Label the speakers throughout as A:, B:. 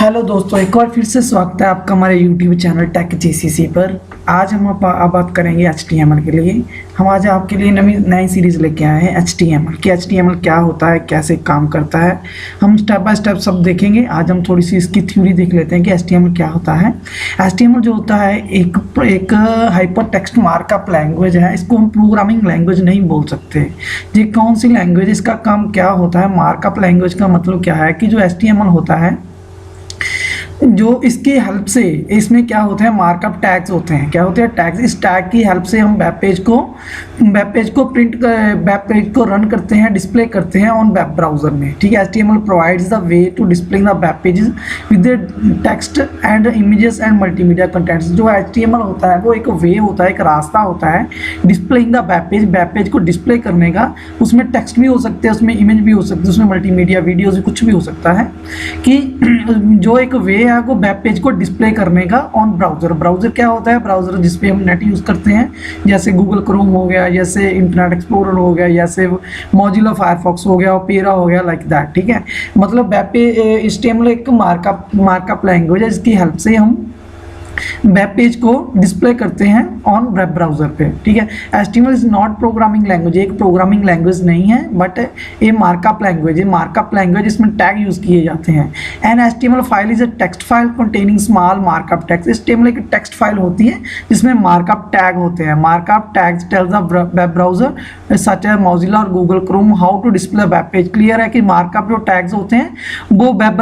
A: Hello दोस्तों, एक बार फिर से स्वागत है आपका हमारे यूट्यूब चैनल टेक जीसीसी पर। आज हम अब बात करेंगे HTML के लिए। हम आज आपके लिए नई सीरीज़ लेके आए हैं HTML कि HTML क्या होता है, कैसे काम करता है। हम स्टेप बाय स्टेप सब देखेंगे। आज हम थोड़ी सी इसकी थ्योरी देख लेते हैं कि HTML क्या होता है। HTML जो होता है एक हाइपर टेक्स्ट मार्कअप लैंग्वेज है। इसको हम प्रोग्रामिंग लैंग्वेज नहीं बोल सकते। ये कौन सी लैंग्वेज, इसका काम क्या होता है। मार्कअप लैंग्वेज का मतलब क्या है कि जो HTML होता है, जो इसकी हेल्प से इसमें क्या होते हैं, मार्कअप टैग्स होते हैं। क्या होते हैं टैग्स। इस टैग की हेल्प से हम वेब पेज को रन करते हैं, डिस्प्ले करते हैं ऑन वेब ब्राउजर में। ठीक है। HTML provides the way to display the web pages with text and images and multimedia contents. जो HTML होता है वो एक वे होता है, एक रास्ता होता है डिस्प्लेइंग द वेब पेज को डिस्प्ले करने का। उसमें टेक्स्ट भी हो सकते हैं, उसमें इमेज भी हो सकती है, उसमें मल्टीमीडिया वीडियोज भी कुछ भी हो सकता है। कि जो एक वे है वो वेब पेज को डिस्प्ले करने का ऑन ब्राउजर। ब्राउजर क्या होता है, ब्राउजर जिस पे हम नेट यूज़ करते हैं, जैसे गूगल क्रोम हो गया, जैसे इंटरनेट एक्सप्लोरर हो गया, जैसे मोजिला फायरफॉक्स हो गया, ओपेरा हो गया, लाइक दैट। ठीक है। मतलब वेब पेज HTML एक मार्कअप लैंग्वेज है जिसकी हेल्प से हम वेब पेज को डिस्प्ले करते हैं ऑन वेब ब्राउजर पे। ठीक है। HTML is not programming language, एक प्रोग्रामिंग लैंग्वेज नहीं है, बट ए मार्कअप लैंग्वेज है। मार्कअप लैंग्वेज इसमें टैग यूज किए जाते हैं। And HTML file is a text file containing small markup tags. HTML एक टेक्स्ट फाइल होती है जिसमें मार्कअप टैग होते हैं। Markup tags tells the web browser such as Mozilla और Google Chrome how to display web page. Clear है कि markup जो टैग्स होते हैं वो वेब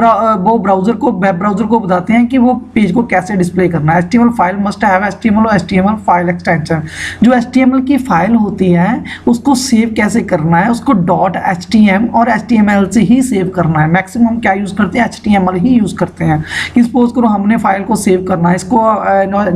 A: ब्राउजर को बताते हैं कि वो पेज को कैसे डिस्प्ले करना है। HTML file must have HTML और HTML फाइल एक्सटेंशन। जो HTML की फाइल होती है उसको सेव कैसे करना है, उसको .htm और HTML से ही सेव करना है। मैक्सिमम हम क्या यूज करते हैं, HTML ही यूज करते हैं। सपोज करो हमने फाइल को सेव करना है, इसको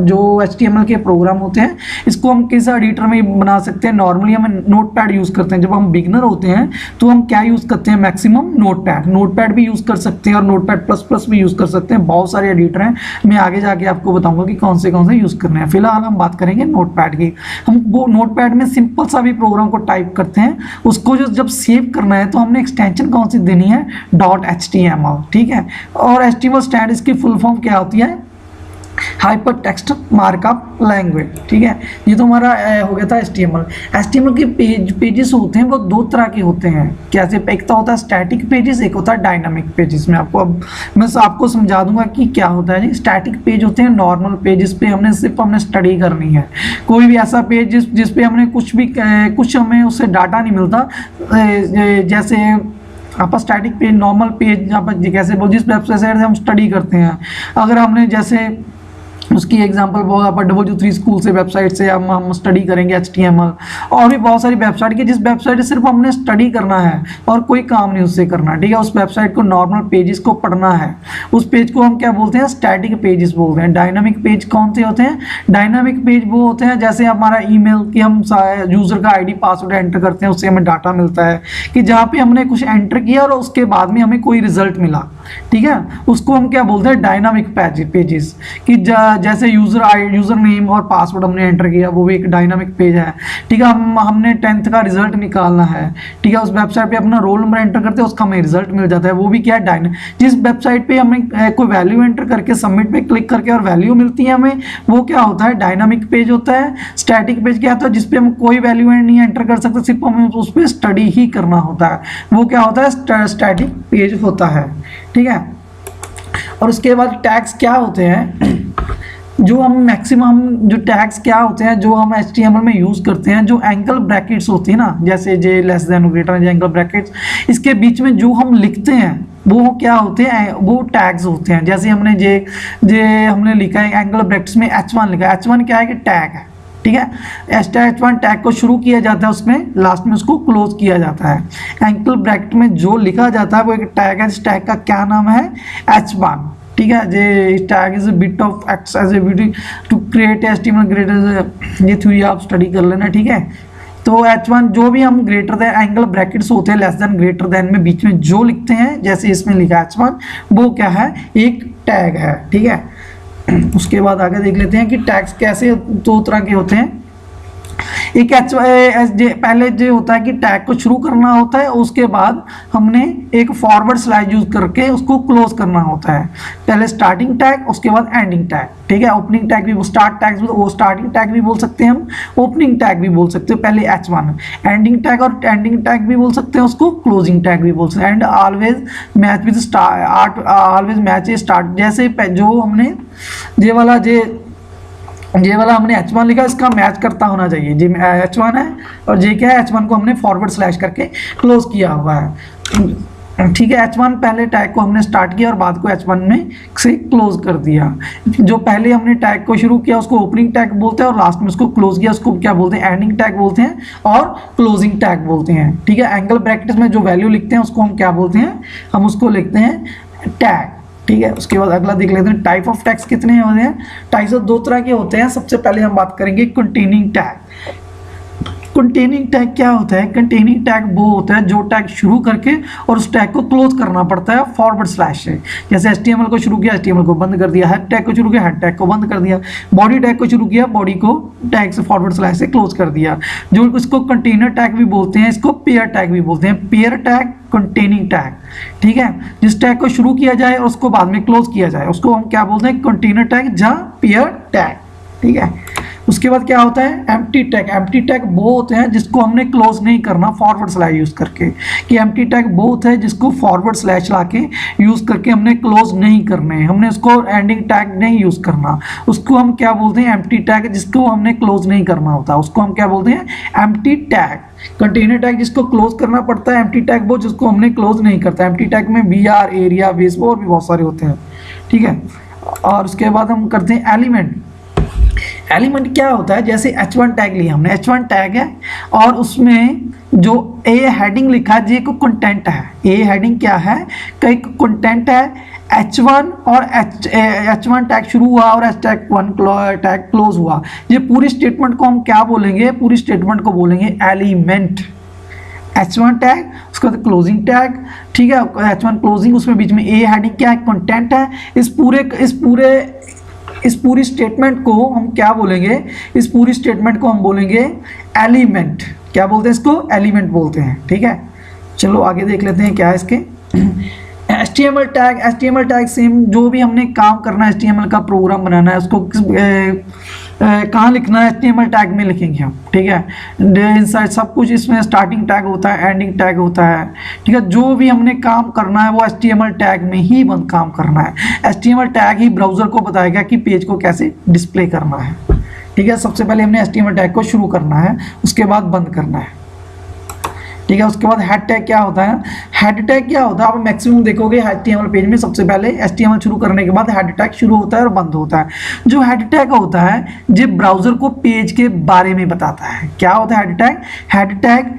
A: जो HTML के प्रोग्राम होते हैं इसको हम किस एडिटर में बना सकते हैं। नॉर्मली हम नोटपैड यूज करते हैं। जब हम बिगनर होते हैं तो हम क्या यूज करते हैं, मैक्सिमम नोटपैड भी यूज कर सकते हैं और नोटपैड प्लस भी यूज कर सकते हैं। बहुत सारे एडिटर हैं, मैं आगे जाके आपको बताऊंगा कि कौन से यूज करने हैं। फिलहाल हम बात करेंगे नोटपैड की। हम वो नोटपैड में सिंपल सा भी प्रोग्राम को टाइप करते हैं, उसको जब सेव करना है तो हमने एक्सटेंशन कौन सी देनी है, .html। ठीक है। और HTML स्टैंड इसकी फुल फॉर्म क्या होती है, हाइपर टेक्स्ट मार्कअप लैंग्वेज। ठीक है। ये तो हमारा हो गया था HTML के पेजेस होते हैं वो दो तरह के होते हैं। कैसे, एक तो होता है स्टैटिक पेजेस, एक होता है डायनामिक पेजेस। मैं आपको समझा दूंगा कि क्या होता है। स्टैटिक पेज होते हैं नॉर्मल पेजेस पे हमने स्टडी करनी है। कोई भी ऐसा पेज जिस पे हमने कुछ हमें उससे डाटा नहीं मिलता, जैसे आप स्टैटिक पेज, नॉर्मल पेज आप कैसे बोल, जिस वेबसाइट से हम स्टडी करते हैं। अगर हमने जैसे उसकी एग्जांपल W3 स्कूल से वेबसाइट से हम स्टडी करेंगे HTML। और भी बहुत सारी वेबसाइट की जिस वेबसाइट से सिर्फ हमने स्टडी करना है और कोई काम नहीं उससे करना। ठीक है। उस वेबसाइट को नॉर्मल पेजेस को पढ़ना है, उस पेज को हम क्या बोलते हैं, स्टैटिक पेजेस बोलते हैं। डायनामिक पेज कौन से होते हैं, डायनामिक पेज वो होते हैं जैसे हमारा ईमेल की हम यूजर का ID पासवर्ड एंटर करते हैं, उससे हमें डाटा मिलता है कि जहाँ पे हमने कुछ एंटर किया और उसके बाद में हमें कोई रिजल्ट मिला। ठीक है। उसको हम क्या बोलते हैं, डायनामिक पेजेस। कि जैसे यूजर नेम और पासवर्ड हमने एंटर किया, वो भी एक डायनामिक पेज है। ठीक है। हमने 10th का रिजल्ट निकालना है। ठीक है। उस वेबसाइट पे अपना रोल नंबर एंटर करते हैं, उसका हमें रिजल्ट मिल जाता है, वो भी क्या है, डायनामिक। जिस वेबसाइट पे हमें कोई वैल्यू एंटर करके सबमिट पे क्लिक करके और वैल्यू मिलती है हमें, वो क्या होता है, डायनामिक पेज होता है। स्टैटिक पेज क्या होता है, जिसपे हम कोई वैल्यू नहीं एंटर कर सकते, सिर्फ हमें उस पर स्टडी ही करना होता है, वो क्या होता है, स्टैटिक पेज होता है। ठीक है। और उसके बाद टैग्स क्या होते हैं, जो हम मैक्सिमम जो टैग्स क्या होते हैं जो हम HTML में यूज़ करते हैं, जो एंगल ब्रैकेट्स होती है ना, जैसे जे less than greater than angle brackets, इसके बीच में जो हम लिखते हैं वो क्या होते हैं, वो टैग्स होते हैं। जैसे हमने हमने लिखा है एंगल ब्रैकेट्स में H1 लिखा है। H1 क्या है कि टैग है। ठीक है। H1 टैग को शुरू किया जाता है, उसमें लास्ट में उसको क्लोज किया जाता है। एंगल ब्रैकेट में जो लिखा जाता है वो एक टैग है। इस टैग का क्या नाम है, H1। ठीक है। जे tag is bit of x as a bit to create HTML greater, ये थ्योरी आप स्टडी कर लेना। ठीक है। तो H1 जो भी हम ग्रेटर देन एंगल ब्रैकेट्स होते हैं, लेस देन ग्रेटर देन में बीच में जो लिखते हैं, जैसे इसमें लिखा H1, वो क्या है, एक टैग है। ठीक है। उसके बाद आगे देख लेते हैं कि टैग्स कैसे दो तरह के होते हैं। एक पहले जो होता है कि टैग को शुरू करना होता है, उसके बाद हमने एक फॉरवर्ड स्लैश यूज करके उसको क्लोज करना होता है। पहले स्टार्टिंग टैग, उसके बाद एंडिंग टैग, ठीक है। ओपनिंग टैग भी, वो स्टार्ट टैग वो स्टार्टिंग टैग भी बोल सकते हैं हम, ओपनिंग टैग भी बोल सकते हैं पहले H1, एंडिंग टैग और एंडिंग टैग भी बोल सकते हैं उसको, क्लोजिंग टैग भी बोल सकते हैं। And always match with start, always match start, जैसे जो हमने ये वाला हमने H1 लिखा, इसका मैच करता होना चाहिए। जी H1 है और जे क्या है, H1 को हमने फॉरवर्ड स्लैश करके क्लोज किया हुआ है, ठीक है। H1 पहले टैग को हमने स्टार्ट किया और बाद को H1 में से क्लोज कर दिया। जो पहले हमने टैग को शुरू किया उसको ओपनिंग टैग बोलते हैं और लास्ट में उसको क्लोज किया उसको क्या बोलते हैं, एंडिंग टैग बोलते हैं और क्लोजिंग टैग बोलते हैं, ठीक है। एंगल ब्रैकेट्स में जो वैल्यू लिखते हैं उसको हम क्या बोलते हैं, हम उसको लिखते हैं टैग, ठीक है। उसके बाद अगला देख लेते हैं, टाइप ऑफ टैग्स कितने होते हैं। टाइप्स ऑफ दो तरह के होते हैं। सबसे पहले हम बात करेंगे कंटेनिंग टैग। कंटेनिंग टैग क्या होता है, कंटेनिंग टैग वो होता है जो टैग शुरू करके और उस टैग को क्लोज करना पड़ता है फॉरवर्ड स्लैश से। जैसे HTML को शुरू किया, HTML को बंद कर दिया, हेड टैग को शुरू किया, हेड टैग को बंद कर दिया, बॉडी टैग को शुरू किया, बॉडी को टैग से फॉरवर्ड स्लैश से क्लोज कर दिया। जो इसको कंटेनर टैग भी बोलते हैं, इसको पेयर टैग भी बोलते हैं, पेयर टैग, कंटेनिंग टैग, ठीक है। जिस टैग को शुरू किया जाए और उसको बाद में क्लोज किया जाए उसको हम क्या बोलते हैं, कंटेनर टैग या पेयर टैग, ठीक है। उसके बाद क्या होता है, एम्प्टी टैग। एम्प्टी टैग वो होते हैं जिसको हमने क्लोज नहीं करना फॉरवर्ड स्लैश यूज करके, कि एम्प्टी टैग वो होता है जिसको फॉरवर्ड स्लैश लाके यूज करके हमने क्लोज नहीं करने, हमने उसको एंडिंग टैग नहीं यूज करना, उसको हम क्या बोलते हैं, एम्प्टी टैग। जिसको हमने क्लोज नहीं करना होता उसको हम क्या बोलते हैं, एम्प्टी टैग। कंटेनर टैग जिसको क्लोज करना पड़ता है, एम्प्टी टैग वो जिसको हमने क्लोज नहीं करता। एम्प्टी टैग में BR, एरिया, बेस और भी बहुत सारे होते हैं, ठीक है। और उसके बाद हम करते हैं एलिमेंट। एलिमेंट क्या होता है, जैसे H1 टैग लिया हमने, H1 टैग है और उसमें जो A हेडिंग लिखा है, ये को कंटेंट है। A हेडिंग क्या है, कई कंटेंट है। H1 और H1 टैग शुरू हुआ और H1 टैग क्लोज हुआ। ये पूरी स्टेटमेंट को हम क्या बोलेंगे, पूरी स्टेटमेंट को बोलेंगे एलिमेंट। H1 टैग, उसका क्लोजिंग टैग, ठीक है। H1 क्लोजिंग, उसमें बीच में A हेडिंग क्या है, कंटेंट है। इस पूरी स्टेटमेंट को हम क्या बोलेंगे, इस पूरी स्टेटमेंट को हम बोलेंगे एलिमेंट। क्या बोलते हैं इसको, एलिमेंट बोलते हैं, ठीक है। चलो आगे देख लेते हैं क्या है इसके। HTML tag. HTML tag same, जो भी हमने काम करना है, HTML का प्रोग्राम बनाना है, उसको कहाँ लिखना है, HTML टैग में लिखेंगे हम, ठीक है। इनसाइड सब कुछ इसमें स्टार्टिंग टैग होता है, एंडिंग टैग होता है, ठीक है। जो भी हमने काम करना है वो HTML टैग में ही बंद काम करना है। HTML टैग ही ब्राउजर को बताएगा कि पेज को कैसे डिस्प्ले करना है, ठीक है। सबसे पहले हमने HTML टैग को शुरू करना है, उसके बाद बंद करना है, ठीक है। उसके बाद हेड टैग क्या होता है, हेड टैग क्या होता है, आप मैक्सिमम देखोगे HTML पेज में सबसे पहले HTML शुरू करने के बाद हेड टैग शुरू होता है और बंद होता है। जो हेड टैग होता है ये ब्राउजर को पेज के बारे में बताता है। क्या होता है head tag, head tag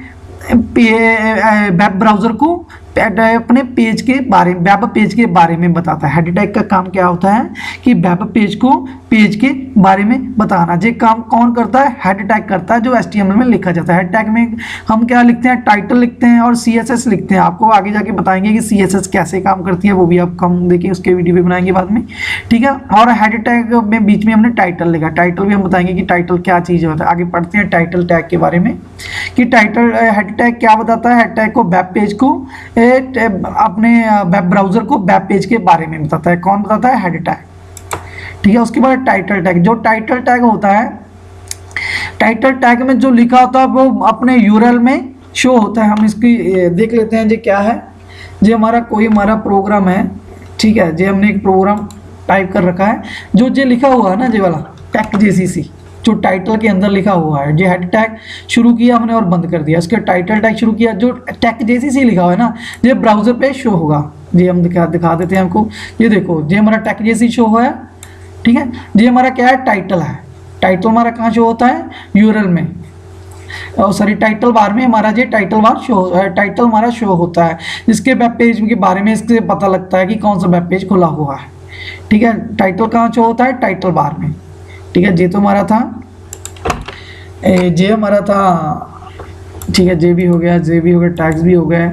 A: web browser को अपने पेज के बारे में, वेब पेज के बारे में बताता है। हेड टैग का काम क्या होता है कि वेब पेज को पेज के बारे में बताना। ये काम कौन करता है, हेड टैग करता है, जो HTML में लिखा जाता है। हेड टैग में हम क्या लिखते हैं, टाइटल लिखते हैं और CSS लिखते हैं। आपको आगे जाके बताएंगे कि CSS कैसे काम करती है, वो भी आप कम देखिए, उसके वीडियो भी बनाएंगे बाद में, ठीक है। और हेड टैग में बीच में हमने टाइटल लिखा, टाइटल भी हम बताएंगे कि टाइटल क्या चीज़ होता है। आगे पढ़ते हैं टाइटल टैग के बारे में कि टाइटल, हेड टैग क्या बताता है, हेड टैग को वेब पेज को, अपने वेब ब्राउजर को वेब पेज के बारे में बताता है। कौन बताता है, हेड टैग, ठीक है। उसके बाद टाइटल टैग। जो टाइटल टैग होता है, टाइटल टैग में जो लिखा होता है वो अपने URL में शो होता है। हम इसकी देख लेते हैं, ये क्या है, ये हमारा प्रोग्राम है, ठीक है। ये हमने एक प्रोग्राम टाइप कर रखा है, जो ये लिखा हुआ है ना, ये वाला TextJCC जो टाइटल के अंदर लिखा हुआ है। ये हेड टैग शुरू किया हमने और बंद कर दिया, इसके टाइटल टैग शुरू किया, जो TextJCC लिखा हुआ है ना, ये ब्राउजर पे शो होगा। ये हम दिखा देते हैं आपको, ये देखो, ये हमारा TextJCC शो हुआ है, ठीक है। ये हमारा क्या है, टाइटल है। टाइटल हमारा कहाँ शो होता है, URL में, और सॉरी टाइटल बार में हमारा ये टाइटल बार शो, टाइटल हमारा शो होता है, जिसके वेब पेज के बारे में इससे पता लगता है कि कौन सा वेब पेज खुला हुआ है, ठीक है। टाइटल कहाँ शो होता है, टाइटल बार में, ठीक है। ये तो हमारा था, जे हमारा था, ठीक है। जे भी हो गया, टैग्स भी हो गए,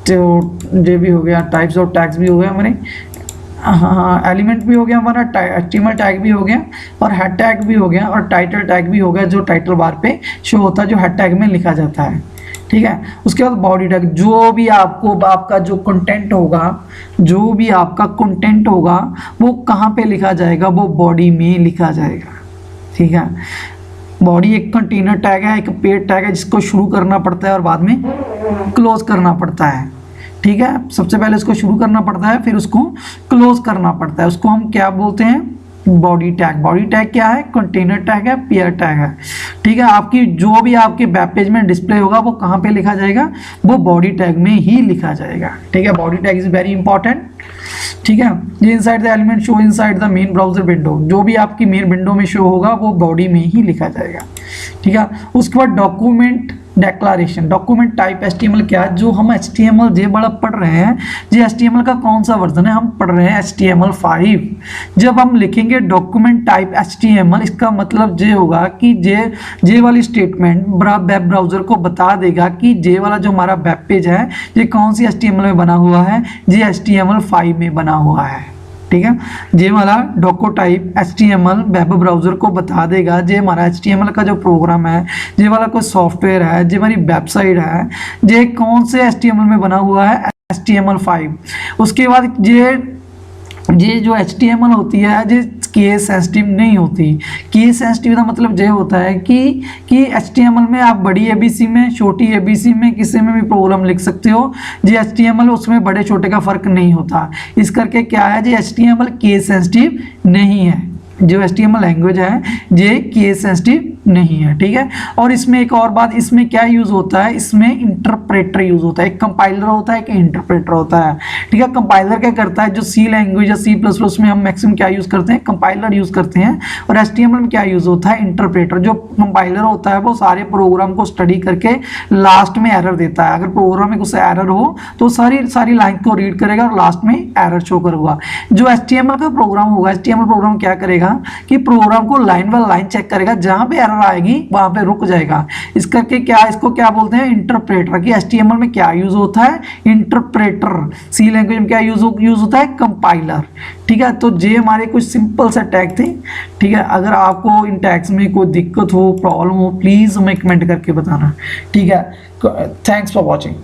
A: तो जे भी हो गया, टाइप्स ऑफ टैग्स भी हो गए हमारे। हाँ, एलिमेंट भी हो गया हमारा, HTML टैग भी हो गया और हेड टैग भी हो गया और टाइटल टैग भी हो गया, जो टाइटल बार पे शो होता है, जो हेड टैग में लिखा जाता है। ठीक है, उसके बाद बॉडी टैग, जो भी आपको आपका जो कंटेंट होगा, जो भी आपका कंटेंट होगा वो कहाँ पे लिखा जाएगा, वो बॉडी में लिखा जाएगा। ठीक है, बॉडी एक कंटेनर टैग है, एक पेड टैग है जिसको शुरू करना पड़ता है और बाद में क्लोज करना पड़ता है। ठीक है, सबसे पहले उसको शुरू करना पड़ता है, फिर उसको क्लोज करना पड़ता है। उसको हम क्या बोलते हैं, बॉडी टैग। बॉडी टैग क्या है, कंटेनर टैग है, पेयर टैग है। ठीक है, आपकी जो भी आपके वेब पेज में डिस्प्ले होगा वो कहाँ पे लिखा जाएगा, वो बॉडी टैग में ही लिखा जाएगा। ठीक है, body tag is very important. ठीक है, ये inside the element show inside the main browser window, जो भी आपकी मेन विंडो में शो होगा वो बॉडी में ही लिखा जाएगा। ठीक है, उसके बाद डॉक्यूमेंट डेक्लारेशन, डॉक्यूमेंट टाइप HTML क्या है, जो हम HTML जे बड़ा पढ़ रहे हैं, जी HTML का कौन सा वर्जन है, हम पढ़ रहे हैं HTML5। जब हम लिखेंगे डॉक्यूमेंट टाइप HTML, इसका मतलब ये होगा कि जे वाली स्टेटमेंट वेब ब्राउजर को बता देगा कि जे वाला जो हमारा वेब पेज है ये कौन सी HTML में बना हुआ है, ये HTML5 में बना हुआ है। ठीक है, ये हमारा डॉको टाइप HTML वेब ब्राउजर को बता देगा ये हमारा HTML का जो प्रोग्राम है, ये वाला कोई सॉफ्टवेयर है, ये हमारी वेबसाइट है, ये कौन से HTML में बना हुआ है, HTML5। उसके बाद ये जो HTML होती है ये केस सेंसिटिव नहीं होती। केस सेंसिटिव का मतलब ये होता है कि HTML में आप बड़ी ABC में, छोटी ABC में, किसी में भी प्रोग्राम लिख सकते हो। ये HTML उसमें बड़े छोटे का फर्क नहीं होता। इस करके क्या है, ये HTML केस सेंसिटिव नहीं है। जो HTML लैंग्वेज है ये केस सेंसिटिव नहीं है। ठीक है, और इसमें एक और बात, इसमें क्या यूज होता है, इसमें इंटरप्रेटर यूज होता है। एक कंपाइलर होता है, एक इंटरप्रेटर होता है। ठीक है, कंपाइलर क्या करता है, जो C लैंग्वेज या C++ में हम मैक्सिमम क्या यूज करते हैं, कंपाइलर यूज करते हैं। और HTML में क्या यूज होता है, इंटरप्रेटर। जो कंपाइलर होता है वो सारे प्रोग्राम को स्टडी करके लास्ट में एरर देता है। अगर प्रोग्राम में कुछ एरर हो तो सारी लाइन को रीड करेगा और लास्ट में एरर शो करेगा। जो HTML का प्रोग्राम होगा, HTML प्रोग्राम क्या करेगा कि प्रोग्राम को लाइन बाय लाइन चेक करेगा, जहां पे एरर आएगी वहां पे रुक जाएगा। इस करके इसको क्या बोलते हैं, इंटरप्रेटर। कि HTML में क्या यूज होता है, इंटरप्रेटर। C लैंग्वेज में क्या यूज होता है, कंपाइलर। ठीक है, तो ये हमारे कुछ सिंपल सा टैग थे। ठीक है, अगर आपको इन टैग्स में कोई दिक्कत हो, प्रॉब्लम हो, प्लीज हमें कमेंट करके बताना। ठीक है, थैंक्स फॉर वॉचिंग।